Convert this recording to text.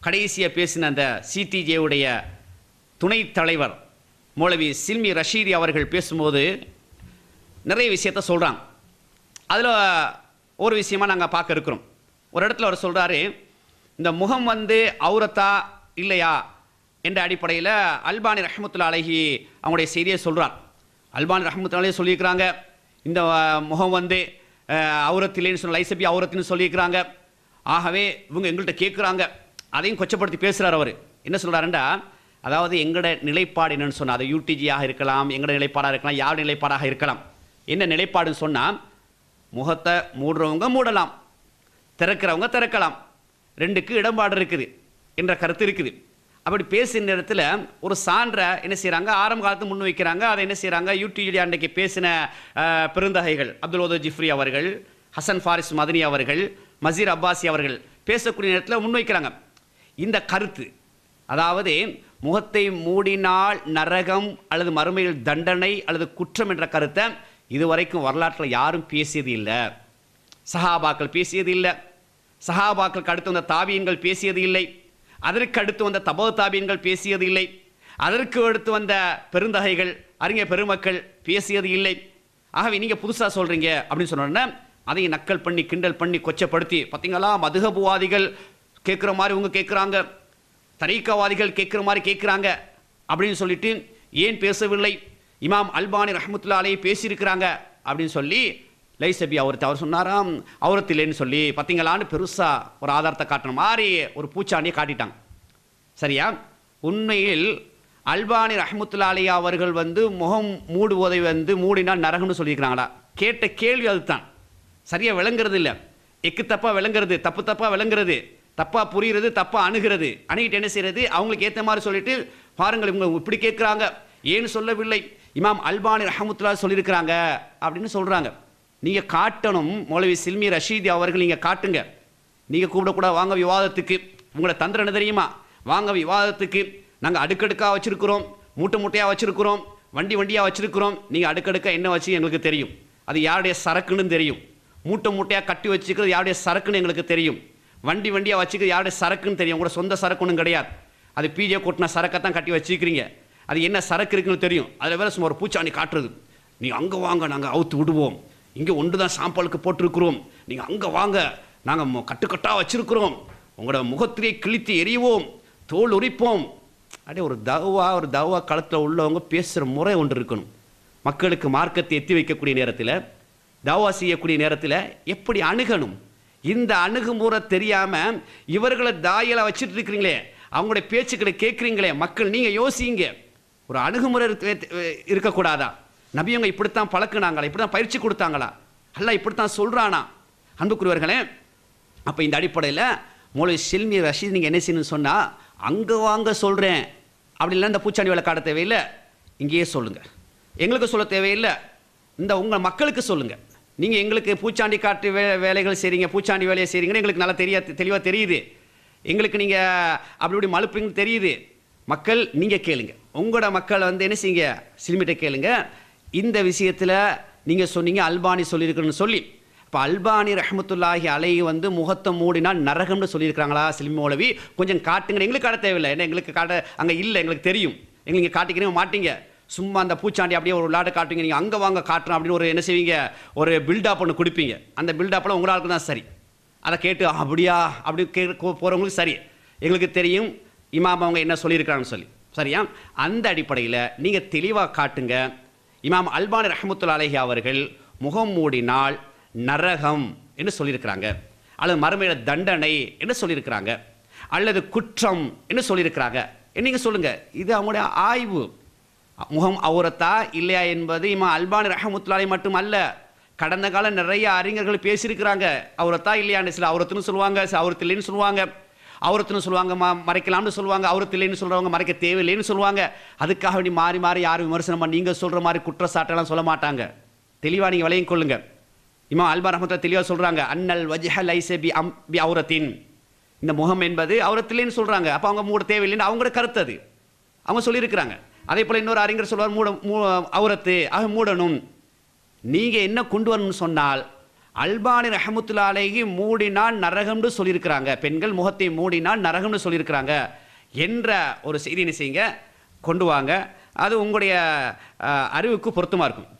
கடைசியாக பேசின அந்த சிடிஜேவுடைய துணைத் தலைவர் மௌலவி சில்மி ரஷீதி அவர்கள் பேசும்போது நிறைய விஷயத்த சொல்கிறாங்க. அதில் ஒரு விஷயமா நாங்கள் பார்க்க இருக்கிறோம். ஒரு இடத்துல அவர் சொல்கிறாரு, இந்த முகம் வந்து அவுரத்தா இல்லையா என்ற அடிப்படையில் அல்பானி ரஹ்மத்துல்லாஹி அலைஹி அவங்களுடைய செய்தியை சொல்கிறார். அல்பானி ரஹ்மத்துல்லாஹி அலைஹி சொல்லியிருக்கிறாங்க, இந்த முகம் வந்து அவுரத்தில்லைன்னு சொல்லி லைசபி அவுரத்துன்னு சொல்லியிருக்கிறாங்க. ஆகவே இவங்க எங்கள்கிட்ட கேட்குறாங்க, அதையும் கொச்சப்படுத்தி பேசுகிறார். அவர் என்ன சொல்கிறாருண்டா, அதாவது எங்களோட நிலைப்பாடு என்னன்னு சொன்னால், அது யூடிஜியாக இருக்கலாம், எங்களோட நிலைப்பாடாக இருக்கலாம், யாருடைய நிலைப்பாடாக இருக்கலாம். என்ன நிலைப்பாடுன்னு சொன்னால், முகத்தை மூடுறவங்க மூடலாம், திறக்கிறவங்க திறக்கலாம், ரெண்டுக்கு இடம்பாடு இருக்குது என்ற கருத்து இருக்குது. அப்படி பேசுகிற நேரத்தில் ஒரு சான்றை என்ன செய்கிறாங்க, ஆரம்ப காலத்து முன் வைக்கிறாங்க. அதை என்ன செய்கிறாங்க, யூடிஜி அன்றைக்கு பேசின பெருந்தகைகள் அப்துல் வதூத் ஜிஃப்ரி அவர்கள், ஹசன் ஃபாரிஸ் மதனி அவர்கள், மசீர் அப்பாசி அவர்கள் பேசக்கூடிய நேரத்தில் முன்வைக்கிறாங்க இந்த கருத்து. அதாவது முகத்தை மூடினால் நரகம் அல்லது மறுமையில் தண்டனை அல்லது குற்றம் என்ற கருத்தை இதுவரைக்கும் வரலாற்றில் யாரும் பேசியது இல்லை. சஹாபாக்கள் பேசியது இல்லை, சஹாபாக்களுக்கு அடுத்து வந்த தாபியன்கள் பேசியது இல்லை, அதற்கு அடுத்து வந்த தபோ தாபியன்கள் பேசியது இல்லை, அதற்கு அடுத்து வந்த பெருந்தகைகள் அறிஞர் பெருமக்கள் பேசியது இல்லை. ஆகவே நீங்கள் புதுசாக சொல்கிறீங்க அப்படின்னு சொன்னோன்னா அதை நக்கல் பண்ணி கிண்டல் பண்ணி கொச்சப்படுத்தி, பார்த்தீங்களா மதுஹபுவாதிகள் கேட்குற மாதிரி இவங்க கேட்குறாங்க, தரீக்காவாதிகள் கேட்குற மாதிரி கேட்குறாங்க அப்படின்னு சொல்லிட்டு ஏன் பேசவில்லை, இமாம் அல்பானி ரஹ்மத்துல்லாஹி அலைஹி பேசியிருக்கிறாங்க அப்படின்னு சொல்லி லைசபி அவர் சொன்னாராம் அவுரத்தில்லைன்னு சொல்லி பார்த்தீங்களான்னு பெருசாக ஒரு ஆதாரத்தை காட்டுற மாதிரி ஒரு பூச்சாண்டியை காட்டிட்டாங்க. சரியா? உண்மையில் அல்பானி ரஹ்மத்துல்லாஹி அலைஹி அவர்கள் வந்து முகம் மூடுவதை வந்து மூடினால் நரகம்னு சொல்லியிருக்கிறாங்களா? கேட்ட கேள்வி அதுதான். சரியாக விளங்குறது இல்லை, எக்கு தப்பாக விளங்குறது, தப்பு தப்பாக விளங்குறது, தப்பாக புரிகிறது, தப்பாக அணுகிறது, அணுகிட்டு என்ன செய்கிறது, அவங்களுக்கு ஏற்ற மாதிரி சொல்லிட்டு பாருங்கள் இவங்க இப்படி கேட்குறாங்க, ஏன்னு சொல்லவில்லை, இமாம் அல்பானி ரஹ்மத்துல்லாஹி சொல்லியிருக்கிறாங்க அப்படின்னு சொல்கிறாங்க. நீங்கள் காட்டணும். மௌலவி சில்மி ரஷீதி அவர்கள் நீங்கள் காட்டுங்க. நீங்கள் கூப்பிடக்கூட வாங்க விவாதத்துக்கு. உங்களோட தந்திரம் என்ன தெரியுமா? வாங்க விவாதத்துக்கு, நாங்கள் அடுக்கடுக்காக வச்சுருக்கிறோம், மூட்டை மூட்டையாக வச்சுருக்கிறோம், வண்டி வண்டியாக வச்சுருக்கிறோம். நீங்கள் அடுக்கடுக்காக என்ன வச்சு எங்களுக்கு தெரியும், அது யாருடைய சரக்குன்னு தெரியும். மூட்டை மூட்டையாக கட்டி வச்சுக்கிறது யாருடைய சரக்குன்னு எங்களுக்கு தெரியும். வண்டி வண்டியாக வச்சுக்கிறது யாருடைய சரக்குன்னு தெரியும். உங்களோட சொந்த சரக்குன்னு கிடையாது, அது பிஜே கொட்டின சரக்கை தான் கட்டி வச்சுக்கிறீங்க. அது என்ன சரக்கு இருக்குன்னு தெரியும். அதில் வேறு சும்மா ஒரு பூச்சாண்டி காட்டுறது, நீங்கள் அங்கே வாங்க நாங்கள் அவுத்து விடுவோம், இங்கே ஒன்று தான் சாம்பாலுக்கு போட்டிருக்கிறோம், நீங்கள் அங்கே வாங்க நாங்கள் கட்டுக்கட்டாக வச்சுருக்கிறோம், உங்களோட முகத்திலே கிழித்து எறிவோம், தோல் உரிப்போம். அப்படியே ஒரு தவா களத்தில் உள்ளவங்க பேசுகிற முறை ஒன்று இருக்கணும். மக்களுக்கு மார்க்கத்தை எத்தி வைக்கக்கூடிய நேரத்தில், தவா செய்யக்கூடிய நேரத்தில் எப்படி அணுகணும், இந்த அணுகுமுறை தெரியாமல் இவர்களை தாயலை வச்சுட்டு இருக்கிறீங்களே, அவங்களுடைய பேச்சுக்களை கேட்குறீங்களே, மக்கள் நீங்கள் யோசிங்க. ஒரு அணுகுமுறை இருக்கக்கூடாதா? நபியவங்க இப்படித்தான் பழக்குனாங்களா, இப்படி தான் பயிற்சி கொடுத்தாங்களா, அல்ல இப்படித்தான் சொல்கிறானா? அன்புக்குரியவர்களே, அப்போ இந்த அடிப்படையில் மௌலவி சில்மி ரஷீத் நீங்கள் என்ன செய்யணும்னு சொன்னால், அங்கே வாங்க சொல்கிறேன் அப்படி இல்லை, இந்த பூச்சாண்டி வேலை காட்ட தேவையில்லை, இங்கேயே சொல்லுங்கள். எங்களுக்கு சொல்ல தேவையில்லை, இந்த உங்கள் மக்களுக்கு சொல்லுங்கள். நீங்கள் எங்களுக்கு பூச்சாண்டி காட்டு வேலைகள் செய்கிறீங்க, பூச்சாண்டி வேலையை செய்கிறீங்கன்னு எங்களுக்கு நல்லா தெளிவாக தெரியுது. எங்களுக்கு நீங்கள் அப்படி இப்படி மழுப்புங்கன்னு தெரியுது. மக்கள் நீங்கள் கேளுங்க, உங்களோட மக்கள் வந்து என்ன செய்யுங்க, சில்மிட்ட கேளுங்க. இந்த விஷயத்தில் நீங்கள் சொன்னீங்க அல்பானி சொல்லியிருக்கிறன்னு சொல்லி, இப்போ அல்பானி ரஹ்மத்துல்லாஹி அலைஹி வந்து முகத்தை மூடினால் நரகம்னு சொல்லியிருக்கிறாங்களா சில்மி மௌலவி? கொஞ்சம் காட்டுங்க. எங்களுக்கு காட்ட தேவையில்லை, ஏன்னா எங்களுக்கு காட்ட அங்கே இல்லை, எங்களுக்கு தெரியும். எங்களுக்கு காட்டிக்கிறீங்க மாட்டீங்க, சும்மா அந்த பூச்சாண்டி அப்படியே ஒரு விளையாட்டு காட்டுவீங்க, நீங்கள் அங்கே வாங்க காட்டுறோம் அப்படின்னு ஒரு என்ன செய்வீங்க, ஒரு பில்டப் ஒன்று கொடுப்பீங்க. அந்த பில்டப்பில் உங்களாளுக்கு தான் சரி, அதை கேட்டு அப்படியா அப்படி போகிறவங்களுக்கு சரி, எங்களுக்கு தெரியும் இமாம் அவங்க என்ன சொல்லியிருக்கிறாங்கன்னு சொல்லி. சரியா? அந்த அடிப்படையில் நீங்கள் தெளிவாக காட்டுங்க. இமாம் அல்பானி ரஹ்மத்துல்லாஹி அலைஹி அவர்கள் முகம் மூடினால் நரகம் என்று சொல்லியிருக்கிறாங்க, அல்லது மறுமையில தண்டனை என்று சொல்லியிருக்கிறாங்க, அல்லது குற்றம் என்று சொல்லியிருக்கிறாங்க. நீங்கள் சொல்லுங்கள், இது அவங்களுடைய ஆய்வு. முகம் அவுரத்தா இல்லையா என்பது இமாம் அல்பானி ரஹ்மத்துல்லாஹி மட்டும் அல்ல, கடந்த காலம் நிறைய அறிஞர்கள் பேசியிருக்கிறாங்க. அவுரத்தா இல்லையான்னு, சில அவுரத்துன்னு சொல்லுவாங்க, சில அவுரத்து இல்லைன்னு சொல்லுவாங்க, அவுரத்துன்னு சொல்லுவாங்க மறைக்கலாம்னு சொல்லுவாங்க, அவுரத்து இல்லைன்னு சொல்கிறவங்க மறைக்க தேவையில்லைன்னு சொல்லுவாங்க. அதுக்காக வேண்டி மாறி மாறி யாரும் விமர்சனம் பண்ணி நீங்கள் சொல்கிற மாதிரி குற்றச்சாட்டெல்லாம் சொல்ல மாட்டாங்க. தெளிவாக நீங்கள் விளையும் கொள்ளுங்க. இமாம் அல்பானி ரஹ்மத்துல்லாஹி தெளிவாக சொல்கிறாங்க, அன்னல் வஜ்ஹ லைஸ பி அவுரத்தின், இந்த முகம் என்பது அவுரத்து இல்லைன்னு சொல்கிறாங்க. அப்போ அவங்க மூட தேவையில்லைன்னு அவங்களோட கருத்து, அது அவங்க சொல்லியிருக்கிறாங்க. அதே போல் இன்னொரு அறிஞர் சொல்வார் அவுரத்து ஆக மூடணும். நீங்கள் என்ன கொண்டு வரணும்னு சொன்னால், அல்பானி ரஹமத்துல்லா அலைஹி மூடினால் நரகம்னு சொல்லியிருக்கிறாங்க, பெண்கள் முகத்தை மூடினால் நரகம்னு சொல்லியிருக்கிறாங்க என்ற ஒரு செய்தி என்ன செய்யுங்க கொண்டு வாங்க. அது உங்களுடைய அறிவுக்கு பொருத்தமாக இருக்கும்.